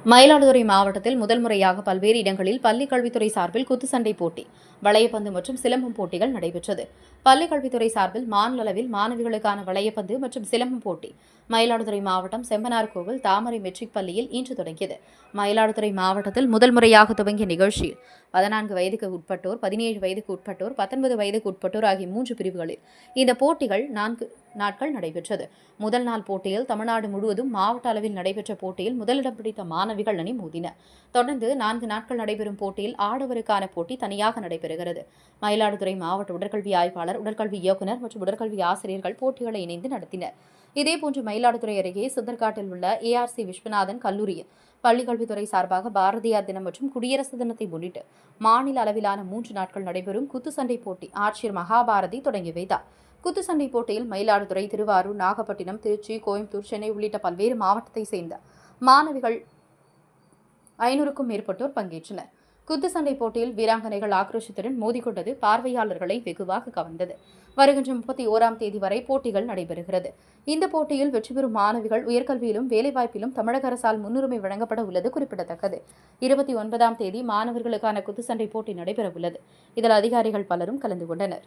மயிலாடுதுறை மாவட்டத்தில் முதல் முறையாக பல்வேறு இடங்களில் பள்ளிக் கல்வித்துறை சார்பில் குத்துச்சண்டை போட்டி, வளையப்பந்து மற்றும் சிலம்பம் போட்டிகள் நடைபெற்றது. பள்ளிக் கல்வித்துறை சார்பில் மாநில அளவில் மாணவிகளுக்கான வளையப்பந்து மற்றும் சிலம்பம் போட்டி மயிலாடுதுறை மாவட்டம் செம்பனார்கோவில் தாமரை மெட்ரிக் பள்ளியில் இன்று தொடங்கியது. மயிலாடுதுறை மாவட்டத்தில் முதல் முறையாக துவங்கிய நிகழ்ச்சியில் 14 வயதுக்கு உட்பட்டோர், 17 வயதுக்கு உட்பட்டோர், 19 வயதுக்கு உட்பட்டோர் ஆகிய 3 பிரிவுகளில் இந்த போட்டிகள் 4 நாட்கள் நடைபெற்றது. முதல் நாள் போட்டியில் தமிழ்நாடு முழுவதும் மாவட்ட அளவில் நடைபெற்ற போட்டியில் முதலிடம் பிடித்த மாணவிகள் அணி மோதின. தொடர்ந்து 4 நாட்கள் நடைபெறும் போட்டியில் ஆடவருக்கான போட்டி தனியாக நடைபெறுகிறது. மயிலாடுதுறை மாவட்ட உடற்கல்வி ஆய்வாளர், உடற்கல்வி இயக்குநர் மற்றும் உடற்கல்வி ஆசிரியர்கள் போட்டிகளை இணைந்து நடத்தினர். இதேபோன்று மயிலாடுதுறை அருகே சுந்தர்காட்டில் உள்ள ஏஆர்சி விஸ்வநாதன் கல்லூரியில் பள்ளிக்கல்வித்துறை சார்பாக பாரதியார் தினம் மற்றும் குடியரசு தினத்தை முன்னிட்டு மாநில அளவிலான 3 நாட்கள் நடைபெறும் குத்துச்சண்டை போட்டி ஆட்சியர் மகாபாரதி தொடங்கி வைத்தார். குத்துச்சண்டை போட்டியில் மயிலாடுதுறை, திருவாரூர், நாகப்பட்டினம், திருச்சி, கோயம்புத்தூர், சென்னை உள்ளிட்ட பல்வேறு மாவட்டத்தை சேர்ந்த மாணவிகள் 500க்கும் மேற்பட்டோர் பங்கேற்றனர். குத்துச்சண்டை போட்டியில் வீராங்கனைகள் ஆக்ரோஷத்துடன் மோதிக்கொண்டது பார்வையாளர்களை வெகுவாக கவர்ந்தது. வருகின்ற 31ஆம் தேதி வரை போட்டிகள் நடைபெறுகிறது. இந்த போட்டியில் வெற்றி பெறும் மாணவிகள் உயர்கல்வியிலும் வேலைவாய்ப்பிலும் தமிழக அரசால் முன்னுரிமை வழங்கப்பட உள்ளது குறிப்பிடத்தக்கது. 29ஆம் தேதி மாணவர்களுக்கான குத்துச்சண்டை போட்டி நடைபெற உள்ளது. இதில் அதிகாரிகள் பலரும் கலந்து கொண்டனர்.